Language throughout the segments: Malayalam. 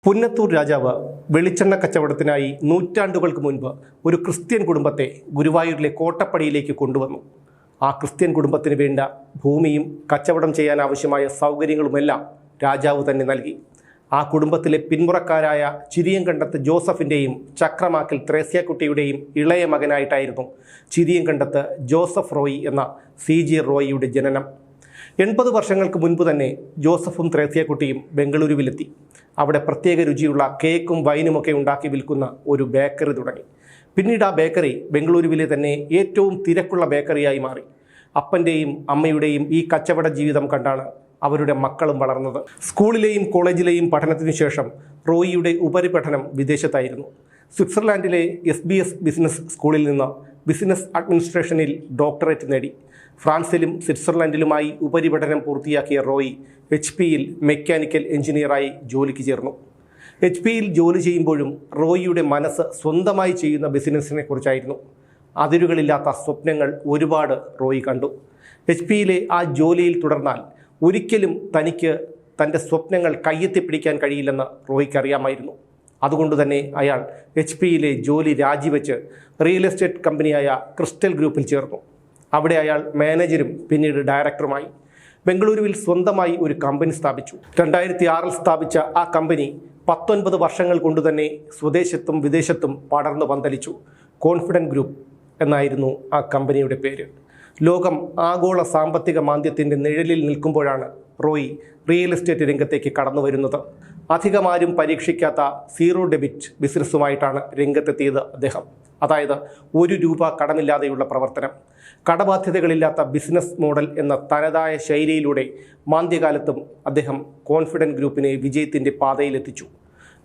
പുന്നത്തൂർ രാജാവ് വെളിച്ചെണ്ണ കച്ചവടത്തിനായി നൂറ്റാണ്ടുകൾക്ക് മുൻപ് ഒരു ക്രിസ്ത്യൻ കുടുംബത്തെ ഗുരുവായൂരിലെ കോട്ടപ്പടിയിലേക്ക് കൊണ്ടുവന്നു. ആ ക്രിസ്ത്യൻ കുടുംബത്തിന് വേണ്ട ഭൂമിയും കച്ചവടം ചെയ്യാൻ ആവശ്യമായ സൗകര്യങ്ങളുമെല്ലാം രാജാവ് തന്നെ നൽകി. ആ കുടുംബത്തിലെ പിന്മുറക്കാരായ ചിരിയങ്കണ്ടത്ത് ജോസഫിൻ്റെയും ചക്രമാക്കൽ ത്രേസ്യാക്കുട്ടിയുടെയും ഇളയ മകനായിട്ടായിരുന്നു ചിരിയങ്കണ്ടത്ത് ജോസഫ് റോയി എന്ന CG റോയിയുടെ ജനനം. 80 വർഷങ്ങൾക്ക് മുൻപ് തന്നെ ജോസഫും ത്രേസ്യാക്കുട്ടിയും ബംഗളൂരുവിലെത്തി. അവിടെ പ്രത്യേക രുചിയുള്ള കേക്കും വൈനുമൊക്കെ ഉണ്ടാക്കി വിൽക്കുന്ന ഒരു ബേക്കറി തുടങ്ങി. പിന്നീട് ആ ബേക്കറി ബംഗളൂരുവിലെ തന്നെ ഏറ്റവും തിരക്കുള്ള ബേക്കറിയായി മാറി. അപ്പൻ്റെയും അമ്മയുടെയും ഈ കച്ചവട ജീവിതം കണ്ടാണ് അവരുടെ മക്കളും വളർന്നത്. സ്കൂളിലെയും കോളേജിലെയും പഠനത്തിനു ശേഷം റോയിയുടെ ഉപരിപഠനം വിദേശത്തായിരുന്നു. സ്വിറ്റ്സർലാൻഡിലെ SBS ബിസിനസ് സ്കൂളിൽ നിന്ന് ബിസിനസ് അഡ്മിനിസ്ട്രേഷനിൽ ഡോക്ടറേറ്റ് നേടി. ഫ്രാൻസിലും സ്വിറ്റ്സർലൻഡിലുമായി ഉപരിപഠനം പൂർത്തിയാക്കിയ റോയി HP-യിൽ മെക്കാനിക്കൽ എഞ്ചിനീയറായി ജോലിക്ക് ചേർന്നു. HP-യിൽ ജോലി ചെയ്യുമ്പോഴും റോയിയുടെ മനസ്സ് സ്വന്തമായി ചെയ്യുന്ന ബിസിനസ്സിനെ കുറിച്ചായിരുന്നു. അതിരുകളില്ലാത്ത സ്വപ്നങ്ങൾ ഒരുപാട് റോയി കണ്ടു. HP-യിലെ ആ ജോലിയിൽ തുടർന്നാൽ ഒരിക്കലും തനിക്ക് തൻ്റെ സ്വപ്നങ്ങൾ കയ്യെത്തിപ്പിടിക്കാൻ കഴിയില്ലെന്ന് റോയിക്ക് അറിയാമായിരുന്നു. അതുകൊണ്ട് തന്നെ അയാൾ HP-യിലെ ജോലി രാജിവെച്ച് റിയൽ എസ്റ്റേറ്റ് കമ്പനിയായ ക്രിസ്റ്റൽ ഗ്രൂപ്പിൽ ചേർന്നു. അവിടെ അയാൾ മാനേജരും പിന്നീട് ഡയറക്ടറുമായി. ബംഗളൂരുവിൽ സ്വന്തമായി ഒരു കമ്പനി സ്ഥാപിച്ചു. 2006 സ്ഥാപിച്ച ആ കമ്പനി 19 വർഷങ്ങൾ കൊണ്ടുതന്നെ സ്വദേശത്തും വിദേശത്തും പടർന്നു പന്തലിച്ചു. കോൺഫിഡൻറ്റ് ഗ്രൂപ്പ് എന്നായിരുന്നു ആ കമ്പനിയുടെ പേര്. ലോകം ആഗോള സാമ്പത്തിക മാന്ദ്യത്തിൻ്റെ നിഴലിൽ നിൽക്കുമ്പോഴാണ് റോയി റിയൽ എസ്റ്റേറ്റ് രംഗത്തേക്ക് കടന്നു വരുന്നത്. അധികമാരും പരീക്ഷിക്കാത്ത സീറോ ഡെബിറ്റ് ബിസിനസ്സുമായിട്ടാണ് രംഗത്തെത്തിയത് അദ്ദേഹം. അതായത് ₹1 കടമില്ലാതെയുള്ള പ്രവർത്തനം. കടബാധ്യതകളില്ലാത്ത ബിസിനസ് മോഡൽ എന്ന തനതായ ശൈലിയിലൂടെ മാന്ദ്യകാലത്തും അദ്ദേഹം കോൺഫിഡൻറ്റ് ഗ്രൂപ്പിനെ വിജയത്തിൻ്റെ പാതയിലെത്തിച്ചു.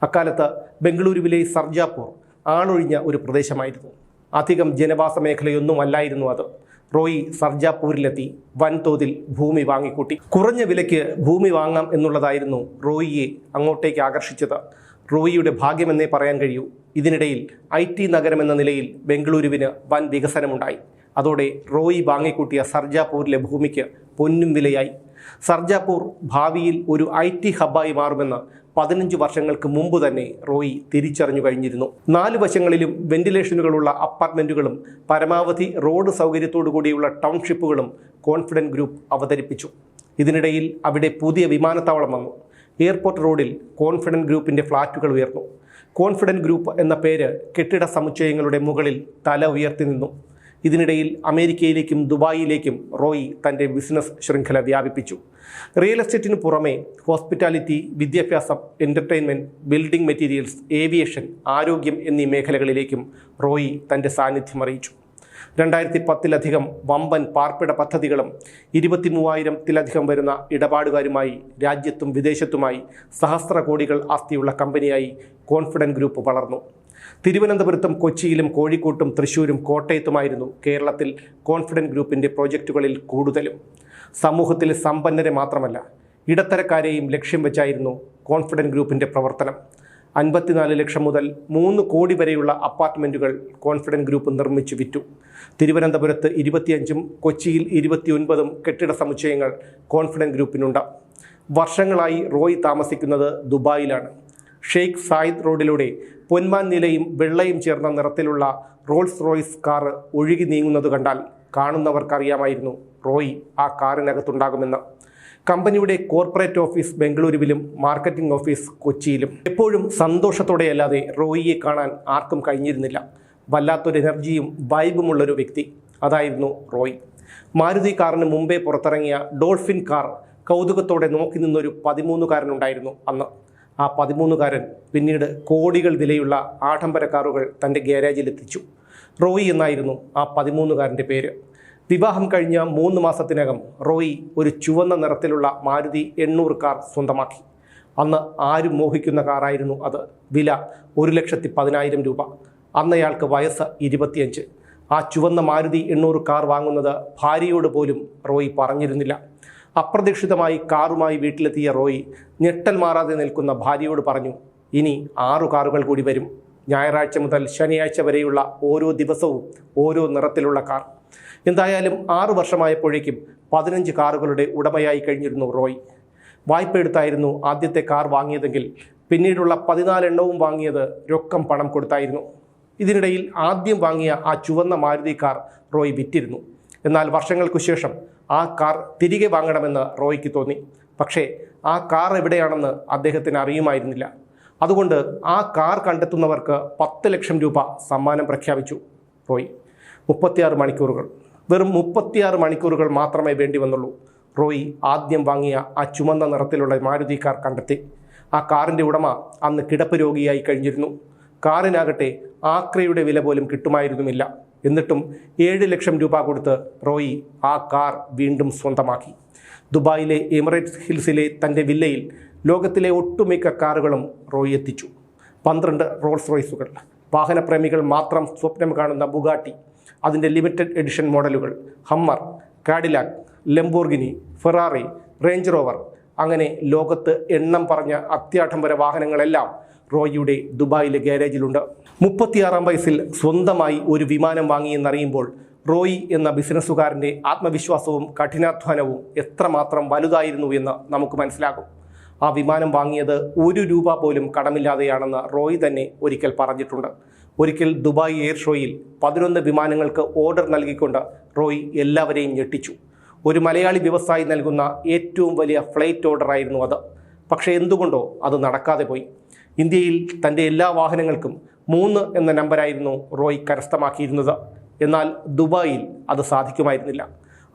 അക്കാലത്ത് ബംഗളൂരുവിലെ സർജാപൂർ ആളൊഴിഞ്ഞ ഒരു പ്രദേശമായിരുന്നു. അധികം ജനവാസ മേഖലയൊന്നുമല്ലായിരുന്നു അത്. റോയി സർജാപൂരിലെത്തി വൻതോതിൽ ഭൂമി വാങ്ങിക്കൂട്ടി. കുറഞ്ഞ വിലയ്ക്ക് ഭൂമി വാങ്ങാം എന്നുള്ളതായിരുന്നു റോയിയെ അങ്ങോട്ടേക്ക് ആകർഷിച്ചത്. റോയിയുടെ ഭാഗ്യമെന്നേ പറയാൻ കഴിയൂ. ഇതിനിടയിൽ IT നഗരമെന്ന നിലയിൽ ബംഗളൂരുവിന് വൻ വികസനമുണ്ടായി. അതോടെ റോയി വാങ്ങിക്കൂട്ടിയ സർജാപൂരിലെ ഭൂമിക്ക് പൊന്നും വിലയായി. സർജാപൂർ ഭാവിയിൽ ഒരു IT ഹബ്ബായി മാറുമെന്ന് 15 വർഷങ്ങൾക്ക് മുമ്പ് തന്നെ റോയി തിരിച്ചറിഞ്ഞു കഴിഞ്ഞിരുന്നു. 4 വശങ്ങളിലും വെന്റിലേഷനുകളുള്ള അപ്പാർട്ട്മെൻറ്റുകളും പരമാവധി റോഡ് സൗകര്യത്തോടു കൂടിയുള്ള ടൗൺഷിപ്പുകളും കോൺഫിഡൻറ്റ് ഗ്രൂപ്പ് അവതരിപ്പിച്ചു. ഇതിനിടയിൽ അവിടെ പുതിയ വിമാനത്താവളം വന്നു. എയർപോർട്ട് റോഡിൽ കോൺഫിഡൻറ്റ് ഗ്രൂപ്പിൻ്റെ ഫ്ലാറ്റുകൾ ഉയർന്നു. കോൺഫിഡൻറ്റ് ഗ്രൂപ്പ് എന്ന പേര് കെട്ടിട സമുച്ചയങ്ങളുടെ മുകളിൽ തല ഉയർത്തി നിന്നു. ഇതിനിടയിൽ അമേരിക്കയിലേക്കും ദുബായിലേക്കും റോയി തൻ്റെ ബിസിനസ് ശൃംഖല വ്യാപിപ്പിച്ചു. റിയൽ എസ്റ്റേറ്റിന് പുറമെ ഹോസ്പിറ്റാലിറ്റി, വിദ്യാഭ്യാസം, എൻ്റർടൈൻമെൻറ്റ്, ബിൽഡിംഗ് മെറ്റീരിയൽസ്, ഏവിയേഷൻ, ആരോഗ്യം എന്നീ മേഖലകളിലേക്കും റോയി തൻ്റെ സാന്നിധ്യം അറിയിച്ചു. 2010-ലധികം വമ്പൻ പാർപ്പിട പദ്ധതികളും 23,000-ത്തിലധികം വരുന്ന ഇടപാടുകാരുമായി രാജ്യത്തും വിദേശത്തുമായി സഹസ്ര കോടികൾ ആസ്തിയുള്ള കമ്പനിയായി കോൺഫിഡൻറ്റ് ഗ്രൂപ്പ് വളർന്നു. തിരുവനന്തപുരത്തും കൊച്ചിയിലും കോഴിക്കോട്ടും തൃശ്ശൂരും കോട്ടയത്തുമായിരുന്നു കേരളത്തിൽ കോൺഫിഡൻറ്റ് ഗ്രൂപ്പിൻ്റെ പ്രോജക്റ്റുകളിൽ കൂടുതലും. സമൂഹത്തിലെ സമ്പന്നരെ മാത്രമല്ല, ഇടത്തരക്കാരെയും ലക്ഷ്യം വെച്ചായിരുന്നു കോൺഫിഡൻറ്റ് ഗ്രൂപ്പിൻ്റെ പ്രവർത്തനം. 54 ലക്ഷം മുതൽ 3 കോടി വരെയുള്ള അപ്പാർട്ട്മെൻറ്റുകൾ കോൺഫിഡൻറ്റ് ഗ്രൂപ്പ് നിർമ്മിച്ചു വിറ്റു. തിരുവനന്തപുരത്ത് 25-ഉം കൊച്ചിയിൽ 29-ഉം കെട്ടിട സമുച്ചയങ്ങൾ കോൺഫിഡൻറ്റ് ഗ്രൂപ്പിനുണ്ട്. വർഷങ്ങളായി റോയി താമസിക്കുന്നത് ദുബായിലാണ്. ഷെയ്ഖ് സായിദ് റോഡിലൂടെ പൊന്മാൻ നിലയും വെള്ളയും ചേർന്ന നിറത്തിലുള്ള റോൾസ് റോയ്സ് കാറ് ഒഴുകി നീങ്ങുന്നത് കണ്ടാൽ കാണുന്നവർക്കറിയാമായിരുന്നു റോയി ആ കാറിനകത്തുണ്ടാകുമെന്ന്. കമ്പനിയുടെ കോർപ്പറേറ്റ് ഓഫീസ് ബംഗളൂരുവിലും മാർക്കറ്റിംഗ് ഓഫീസ് കൊച്ചിയിലും. എപ്പോഴും സന്തോഷത്തോടെയല്ലാതെ റോയിയെ കാണാൻ ആർക്കും കഴിഞ്ഞിരുന്നില്ല. വല്ലാത്തൊരു എനർജിയും വൈബുമുള്ളൊരു വ്യക്തി, അതായിരുന്നു റോയി. മാരുതി കാറിന് മുമ്പേ പുറത്തിറങ്ങിയ ഡോൾഫിൻ കാർ കൗതുകത്തോടെ നോക്കി നിന്നൊരു 13കാരനുണ്ടായിരുന്നു അന്ന്. ആ 13കാരൻ പിന്നീട് കോടികൾ വിലയുള്ള ആഡംബര കാറുകൾ തൻ്റെ ഗ്യാരേജിലെത്തിച്ചു. റോയി എന്നായിരുന്നു ആ 13കാരൻ്റെ പേര്. വിവാഹം കഴിഞ്ഞ 3 മാസത്തിനകം റോയി ഒരു ചുവന്ന നിറത്തിലുള്ള മാരുതി 800 കാർ സ്വന്തമാക്കി. അന്ന് ആരും മോഹിക്കുന്ന കാറായിരുന്നു അത്. വില ₹1,10,000. അന്നയാൾക്ക് വയസ്സ് 25. ആ ചുവന്ന മാരുതി 800 കാർ വാങ്ങുന്നത് ഭാര്യയോട് പോലും റോയി പറഞ്ഞിരുന്നില്ല. അപ്രതീക്ഷിതമായി കാറുമായി വീട്ടിലെത്തിയ റോയി ഞെട്ടൽ മാറാതെ നിൽക്കുന്ന ഭാര്യയോട് പറഞ്ഞു, ഇനി 6 കാറുകൾ കൂടി വരും. ഞായറാഴ്ച മുതൽ ശനിയാഴ്ച വരെയുള്ള ഓരോ ദിവസവും ഓരോ നിറത്തിലുള്ള കാർ. എന്തായാലും 6 വർഷമായപ്പോഴേക്കും 15 കാറുകളുടെ ഉടമയായി കഴിഞ്ഞിരുന്നു റോയ്. വായ്പ എടുത്തായിരുന്നു ആദ്യത്തെ കാർ വാങ്ങിയതെങ്കിൽ പിന്നീടുള്ള 14 എണ്ണവും വാങ്ങിയത് രൊക്കം പണം കൊടുത്തായിരുന്നു. ഇതിനിടയിൽ ആദ്യം വാങ്ങിയ ആ ചുവന്ന മാരുതി കാർ റോയ് വിറ്റിരുന്നു. എന്നാൽ വർഷങ്ങൾക്കു ശേഷം ആ കാർ തിരികെ വാങ്ങണമെന്ന് റോയ്ക്ക് തോന്നി. പക്ഷേ ആ കാർ എവിടെയാണെന്ന് അദ്ദേഹത്തിന് അറിയുമായിരുന്നില്ല. അതുകൊണ്ട് ആ കാർ കണ്ടെത്തുന്നവർക്ക് 10 ലക്ഷം രൂപ സമ്മാനം പ്രഖ്യാപിച്ചു റോയ്. 36 മണിക്കൂറുകൾ, വെറും 36 മണിക്കൂറുകൾ മാത്രമേ വേണ്ടി വന്നുള്ളൂ. റോയ് ആദ്യം വാങ്ങിയ ആ ചുമന്ന നിറത്തിലുള്ള മാരുതി കാർ കണ്ടെത്തി. ആ കാറിൻ്റെ ഉടമ അന്ന് കിടപ്പ് രോഗിയായി കഴിഞ്ഞിരുന്നു. കാറിനാകട്ടെ ആക്രയുടെ വില പോലും കിട്ടുമായിരുന്നുമില്ല. എന്നിട്ടും 7 ലക്ഷം രൂപ കൊടുത്ത് റോയ് ആ കാർ വീണ്ടും സ്വന്തമാക്കി. ദുബായിലെ എമിറേറ്റ്സ് ഹിൽസിലെ തൻ്റെ വില്ലയിൽ ലോകത്തിലെ ഒട്ടുമിക്ക കാറുകളും റോയ് എത്തിച്ചു. 12 റോൾസ് റോയ്സുകൾ, വാഹനപ്രേമികൾ മാത്രം സ്വപ്നം കാണുന്ന ബുഗാട്ടി, അതിൻ്റെ ലിമിറ്റഡ് എഡിഷൻ മോഡലുകൾ, Hummer, Cadillac, Lamborghini, Ferrari, range rover, അങ്ങനെ ലോകത്ത് എണ്ണം പറഞ്ഞ അത്യാഡംബര വാഹനങ്ങളെല്ലാം റോയിയുടെ ദുബായിലെ ഗാരേജിലുണ്ട്. 36-ാം വയസ്സിൽ സ്വന്തമായി ഒരു വിമാനം വാങ്ങിയെന്നറിയുമ്പോൾ റോയി എന്ന ബിസിനസ്സുകാരൻ്റെ ആത്മവിശ്വാസവും കഠിനാധ്വാനവും എത്രമാത്രം വലുതായിരുന്നു എന്ന് നമുക്ക് മനസ്സിലാകും. ആ വിമാനം വാങ്ങിയത് 1 രൂപ പോലും കടമില്ലാതെയാണെന്ന് റോയ് തന്നെ ഒരിക്കൽ പറഞ്ഞിട്ടുണ്ട്. ഒരിക്കൽ ദുബായ് എയർ ഷോയിൽ 11 വിമാനങ്ങൾക്ക് ഓർഡർ നൽകിക്കൊണ്ട് റോയ് എല്ലാവരെയും ഞെട്ടിച്ചു. ഒരു മലയാളി വ്യവസായി നൽകുന്ന ഏറ്റവും വലിയ ഫ്ലൈറ്റ് ഓർഡറായിരുന്നു അത്. പക്ഷേ എന്തുകൊണ്ടോ അത് നടക്കാതെ പോയി. ഇന്ത്യയിൽ തൻ്റെ എല്ലാ വാഹനങ്ങൾക്കും 3 എന്ന നമ്പരായിരുന്നു റോയ് കരസ്ഥമാക്കിയിരുന്നത്. എന്നാൽ ദുബായിൽ അത് സാധിക്കുമായിരുന്നില്ല.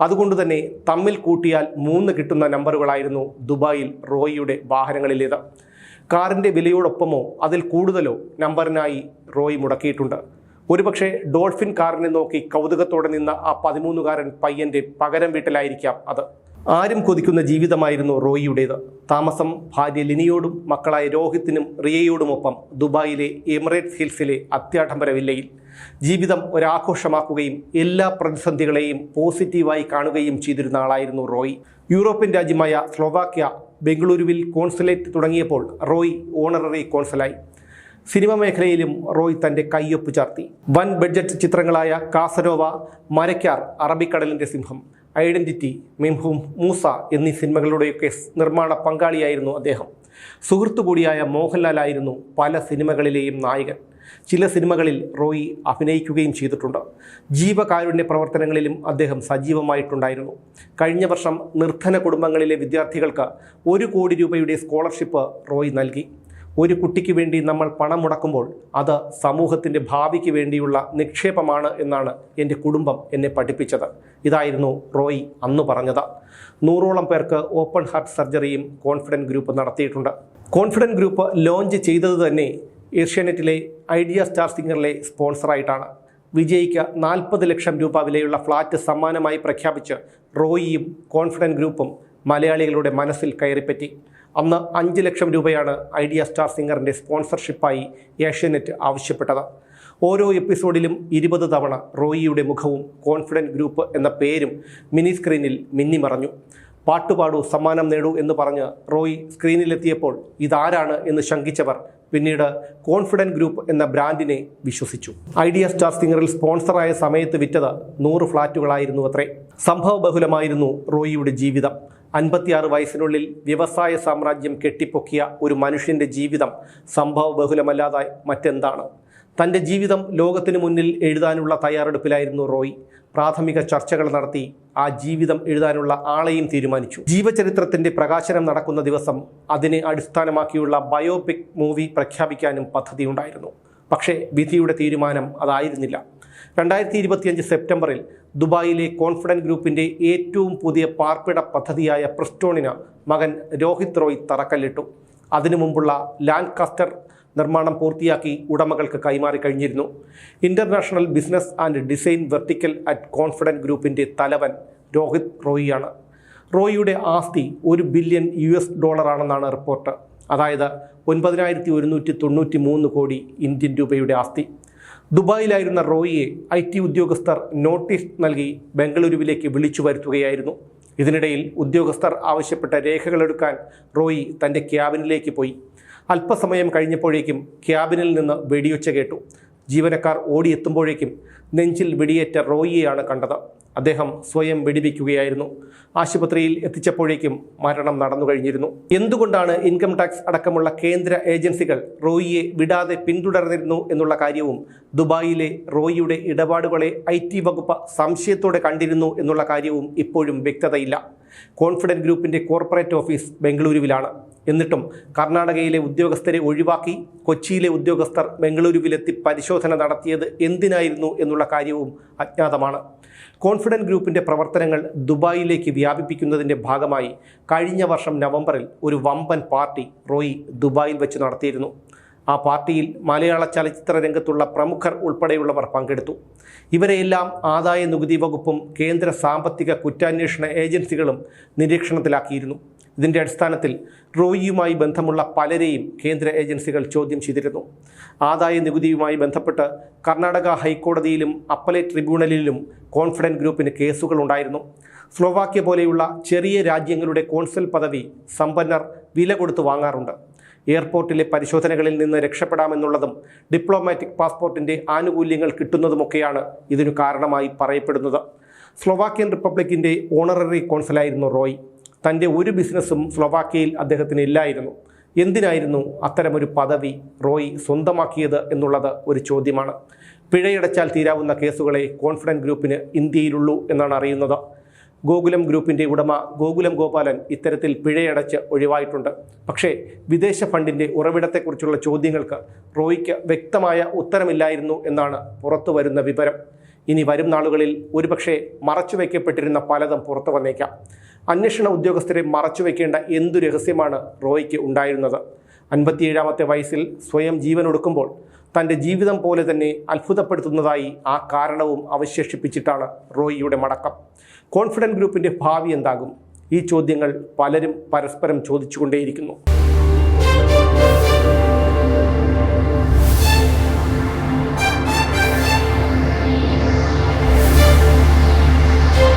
അതുകൊണ്ട് തന്നെ തമ്മിൽ കൂട്ടിയാൽ 3 കിട്ടുന്ന നമ്പറുകളായിരുന്നു ദുബായിൽ റോയിയുടെ വാഹനങ്ങളിലേത്. കാറിൻ്റെ വിലയോടൊപ്പമോ അതിൽ കൂടുതലോ നമ്പറിനായി റോയ് മുടക്കിയിട്ടുണ്ട്. ഒരുപക്ഷെ ഡോൾഫിൻ കാറിനെ നോക്കി കൗതുകത്തോടെ നിന്ന ആ 13-കാരൻ പയ്യൻ്റെ പകരം വീട്ടിലായിരിക്കാം അത്. ആരും കൊതിക്കുന്ന ജീവിതമായിരുന്നു റോയിയുടേത്. താമസം ഭാര്യ ലിനിയോടും മക്കളായ രോഹിത്തിനും റിയയോടുമൊപ്പം ദുബായിലെ എമിറേറ്റ്സ് ഹിൽസിലെ അത്യാഡംബര വില്ലയിൽ. ജീവിതം ഒരാഘോഷമാക്കുകയും എല്ലാ പ്രതിസന്ധികളെയും പോസിറ്റീവായി കാണുകയും ചെയ്തിരുന്ന ആളായിരുന്നു റോയ്. യൂറോപ്യൻ രാജ്യമായ സ്ലോവാക്യ ബംഗളൂരുവിൽ കോൺസുലേറ്റ് തുടങ്ങിയപ്പോൾ റോയ് ഓണററി കോൺസലായി. സിനിമ മേഖലയിലും റോയ് തൻ്റെ കയ്യൊപ്പ് ചാർത്തി. വൻ ബഡ്ജറ്റ് ചിത്രങ്ങളായ കാസനോവ, മരക്കാർ, അറബിക്കടലിൻ്റെ സിംഹം, ഐഡന്റിറ്റി, മിംഹും, മൂസ എന്നീ സിനിമകളുടെയൊക്കെ നിർമ്മാണ പങ്കാളിയായിരുന്നു അദ്ദേഹം. സുഹൃത്തു കൂടിയായ മോഹൻലാലായിരുന്നു പല സിനിമകളിലെയും നായകൻ. ചില സിനിമകളിൽ റോയ് അഭിനയിക്കുകയും ചെയ്തിട്ടുണ്ട്. ജീവകാരുണ്യ പ്രവർത്തനങ്ങളിലും അദ്ദേഹം സജീവമായിട്ടുണ്ടായിരുന്നു. കഴിഞ്ഞ വർഷം നിർധന കുടുംബങ്ങളിലെ വിദ്യാർത്ഥികൾക്ക് 1 കോടി രൂപയുടെ സ്കോളർഷിപ്പ് റോയ് നൽകി. ഒരു കുട്ടിക്ക് വേണ്ടി നമ്മൾ പണം മുടക്കുമ്പോൾ അത് സമൂഹത്തിൻ്റെ ഭാവിക്ക് വേണ്ടിയുള്ള നിക്ഷേപമാണ് എന്നാണ് എൻ്റെ കുടുംബം എന്നെ പഠിപ്പിച്ചത്. ഇതായിരുന്നു റോയ് അന്ന് പറഞ്ഞത്. 100ഓളം പേർക്ക് ഓപ്പൺ ഹാർട്ട് സർജറിയും കോൺഫിഡൻറ്റ് ഗ്രൂപ്പ് നടത്തിയിട്ടുണ്ട്. കോൺഫിഡൻറ്റ് ഗ്രൂപ്പ് ലോഞ്ച് ചെയ്തത് തന്നെ ഏഷ്യാനെറ്റിലെ ഐഡിയ സ്റ്റാർ സിംഗറിലെ സ്പോൺസറായിട്ടാണ്. വിജയിക്ക് 40 ലക്ഷം രൂപ വിലയുള്ള ഫ്ലാറ്റ് സമ്മാനമായി പ്രഖ്യാപിച്ച് റോയിയും കോൺഫിഡൻറ്റ് ഗ്രൂപ്പും മലയാളികളുടെ മനസ്സിൽ കയറിപ്പറ്റി. അന്ന് 5 ലക്ഷം രൂപയാണ് ഐഡിയ സ്റ്റാർ സിംഗറിൻ്റെ സ്പോൺസർഷിപ്പായി ഏഷ്യാനെറ്റ് ആവശ്യപ്പെട്ടത്. ഓരോ എപ്പിസോഡിലും 20 തവണ റോയിയുടെ മുഖവും കോൺഫിഡൻറ്റ് ഗ്രൂപ്പ് എന്ന പേരും മിനി സ്ക്രീനിൽ മിന്നിമറഞ്ഞു. പാട്ടുപാടൂ സമ്മാനം നേടൂ എന്ന് പറഞ്ഞ് റോയ് സ്ക്രീനിലെത്തിയപ്പോൾ ഇതാരാണ് എന്ന് ശങ്കിച്ചവർ പിന്നീട് കോൺഫിഡൻറ്റ് ഗ്രൂപ്പ് എന്ന ബ്രാൻഡിനെ വിശ്വസിച്ചു. ഐഡിയ സ്റ്റാർ സിംഗറിൽ സ്പോൺസറായ സമയത്ത് വിറ്റത് 100 ഫ്ലാറ്റുകളായിരുന്നു അത്രേ. സംഭവബഹുലമായിരുന്നു റോയിയുടെ ജീവിതം. 56 വയസ്സിനുള്ളിൽ വ്യവസായ സാമ്രാജ്യം കെട്ടിപ്പൊക്കിയ ഒരു മനുഷ്യൻ്റെ ജീവിതം സംഭവബഹുലമല്ലാതെ മറ്റെന്താണ്? തൻ്റെ ജീവിതം ലോകത്തിനു മുന്നിൽ എഴുതാനുള്ള തയ്യാറെടുപ്പിലായിരുന്നു റോയ്. പ്രാഥമിക ചർച്ചകൾ നടത്തി ആ ജീവിതം എഴുതാനുള്ള ആളെയും തീരുമാനിച്ചു. ജീവചരിത്രത്തിൻ്റെ പ്രകാശനം നടക്കുന്ന ദിവസം അതിനെ അടിസ്ഥാനമാക്കിയുള്ള ബയോപിക് മൂവി പ്രഖ്യാപിക്കാനും പദ്ധതിയുണ്ടായിരുന്നു. പക്ഷേ വിധിയുടെ തീരുമാനം അതായിരുന്നില്ല. 2025 സെപ്റ്റംബറിൽ ദുബായിലെ കോൺഫിഡൻറ്റ് ഗ്രൂപ്പിൻ്റെ ഏറ്റവും പുതിയ പാർപ്പിട പദ്ധതിയായ പ്രിസ്റ്റോണിന് മകൻ രോഹിത് റോയ് തറക്കല്ലിട്ടു. അതിനു മുമ്പുള്ള ലാൻകാസ്റ്റർ നിർമ്മാണം പൂർത്തിയാക്കി ഉടമകൾക്ക് കൈമാറി കഴിഞ്ഞിരുന്നു. International business and design vertical at confident ഗ്രൂപ്പിൻ്റെ തലവൻ രോഹിത് റോയിയാണ്. റോയിയുടെ ആസ്തി $1 ബില്യൺ ആണെന്നാണ് റിപ്പോർട്ട്. അതായത് 9,193 കോടി ഇന്ത്യൻ രൂപയുടെ ആസ്തി. ദുബായിലായിരുന്ന റോയിയെ IT ഉദ്യോഗസ്ഥർ നോട്ടീസ് നൽകി ബംഗളൂരുവിലേക്ക് വിളിച്ചു വരുത്തുകയായിരുന്നു. ഇതിനിടയിൽ ഉദ്യോഗസ്ഥർ ആവശ്യപ്പെട്ട രേഖകളെടുക്കാൻ റോയി തൻ്റെ ക്യാബിനിലേക്ക് പോയി. അല്പസമയം കഴിഞ്ഞപ്പോഴേക്കും ക്യാബിനിൽ നിന്ന് വെടിയൊച്ച കേട്ടു. ജീവനക്കാർ ഓടിയെത്തുമ്പോഴേക്കും നെഞ്ചിൽ വെടിയേറ്റ റോയിയെയാണ് കണ്ടത്. അദ്ദേഹം സ്വയം വെടിവെക്കുകയായിരുന്നു. ആശുപത്രിയിൽ എത്തിച്ചപ്പോഴേക്കും മരണം നടന്നു കഴിഞ്ഞിരുന്നു. എന്തുകൊണ്ടാണ് ഇൻകം ടാക്സ് അടക്കമുള്ള കേന്ദ്ര ഏജൻസികൾ റോയിയെ വിടാതെ പിന്തുടർന്നിരുന്നു എന്നുള്ള കാര്യവും ദുബായിലെ റോയിയുടെ ഇടപാടുകളെ IT വകുപ്പ് സംശയത്തോടെ കണ്ടിരുന്നു എന്നുള്ള കാര്യവും ഇപ്പോഴും വ്യക്തതയില്ല. കോൺഫിഡന്റ് ഗ്രൂപ്പിന്റെ കോർപ്പറേറ്റ് ഓഫീസ് ബംഗളൂരുവിലാണ്. എന്നിട്ടും കർണാടകയിലെ ഉദ്യോഗസ്ഥരെ ഒഴിവാക്കി കൊച്ചിയിലെ ഉദ്യോഗസ്ഥർ ബംഗളൂരുവിലെത്തി പരിശോധന നടത്തിയത് എന്തിനായിരുന്നു എന്നുള്ള കാര്യവും അജ്ഞാതമാണ്. കോൺഫിഡന്റ് ഗ്രൂപ്പിന്റെ പ്രവർത്തനങ്ങൾ ദുബായിലേക്ക് വ്യാപിപ്പിക്കുന്നതിന്റെ ഭാഗമായി കഴിഞ്ഞ വർഷം നവംബറിൽ ഒരു വമ്പൻ പാർട്ടി റോയി ദുബായിൽ വെച്ച് നടത്തിയിരുന്നു. ആ പാർട്ടിയിൽ മലയാള ചലച്ചിത്ര രംഗത്തുള്ള പ്രമുഖർ ഉൾപ്പെടെയുള്ളവർ പങ്കെടുത്തു. ഇവരെയെല്ലാം ആദായ നികുതി വകുപ്പും കേന്ദ്ര സാമ്പത്തിക കുറ്റാന്വേഷണ ഏജൻസികളും നിരീക്ഷണത്തിലാക്കിയിരുന്നു. ഇതിൻ്റെ അടിസ്ഥാനത്തിൽ റോയിയുമായി ബന്ധമുള്ള പലരെയും കേന്ദ്ര ഏജൻസികൾ ചോദ്യം ചെയ്തിരുന്നു. ആദായ നികുതിയുമായി ബന്ധപ്പെട്ട് കർണാടക ഹൈക്കോടതിയിലും അപ്പലേറ്റ് ട്രിബ്യൂണലിലും കോൺഫിഡന്റ് ഗ്രൂപ്പിന് കേസുകൾ ഉണ്ടായിരുന്നു. സ്ലോവാക്യ പോലെയുള്ള ചെറിയ രാജ്യങ്ങളുടെ കോൺസൽ പദവി സമ്പന്നർ വില കൊടുത്ത് വാങ്ങാറുണ്ട്. എയർപോർട്ടിലെ പരിശോധനകളിൽ നിന്ന് രക്ഷപ്പെടാമെന്നുള്ളതും ഡിപ്ലോമാറ്റിക് പാസ്പോർട്ടിൻ്റെ ആനുകൂല്യങ്ങൾ കിട്ടുന്നതുമൊക്കെയാണ് ഇതിനു കാരണമായി പറയപ്പെടുന്നത്. സ്ലോവാക്യൻ റിപ്പബ്ലിക്കിൻ്റെ ഓണററി കോൺസലായിരുന്നു റോയ്. തൻ്റെ ഒരു ബിസിനസ്സും സ്ലോവാക്യയിൽ അദ്ദേഹത്തിന് ഇല്ലായിരുന്നു. എന്തിനായിരുന്നു അത്തരമൊരു പദവി റോയ് സ്വന്തമാക്കിയത് എന്നുള്ളത് ഒരു ചോദ്യമാണ്. പിഴയടച്ചാൽ തീരാവുന്ന കേസുകളെ കോൺഫിഡന്റ് ഗ്രൂപ്പിന് ഇന്ത്യയിലുള്ളൂ എന്നാണ് അറിയുന്നത്. ഗോകുലം ഗ്രൂപ്പിൻ്റെ ഉടമ ഗോകുലം ഗോപാലൻ ഇത്തരത്തിൽ പിഴയടച്ച് ഒഴിവായിട്ടുണ്ട്. പക്ഷേ വിദേശ ഫണ്ടിൻ്റെ ഉറവിടത്തെക്കുറിച്ചുള്ള ചോദ്യങ്ങൾക്ക് റോയിക്ക് വ്യക്തമായ ഉത്തരമില്ലായിരുന്നു എന്നാണ് പുറത്തു വരുന്ന വിവരം. ഇനി വരും നാളുകളിൽ ഒരുപക്ഷെ മറച്ചുവെക്കപ്പെട്ടിരുന്ന പലതും പുറത്തു വന്നേക്കാം. അന്വേഷണ ഉദ്യോഗസ്ഥരെ മറച്ചുവെക്കേണ്ട എന്തു രഹസ്യമാണ് റോയിക്ക് ഉണ്ടായിരുന്നത്? 57-ാമത്തെ വയസ്സിൽ സ്വയം ജീവനൊടുക്കുമ്പോൾ തൻ്റെ ജീവിതം പോലെ തന്നെ അത്ഭുതപ്പെടുത്തുന്നതായി ആ കാരണവും അവശേഷിപ്പിച്ചിട്ടാണ് റോയിയുടെ മടക്കം. കോൺഫിഡന്റ് ഗ്രൂപ്പിൻ്റെ ഭാവി എന്താകും? ഈ ചോദ്യങ്ങൾ പലരും പരസ്പരം ചോദിച്ചുകൊണ്ടേയിരിക്കുന്നു.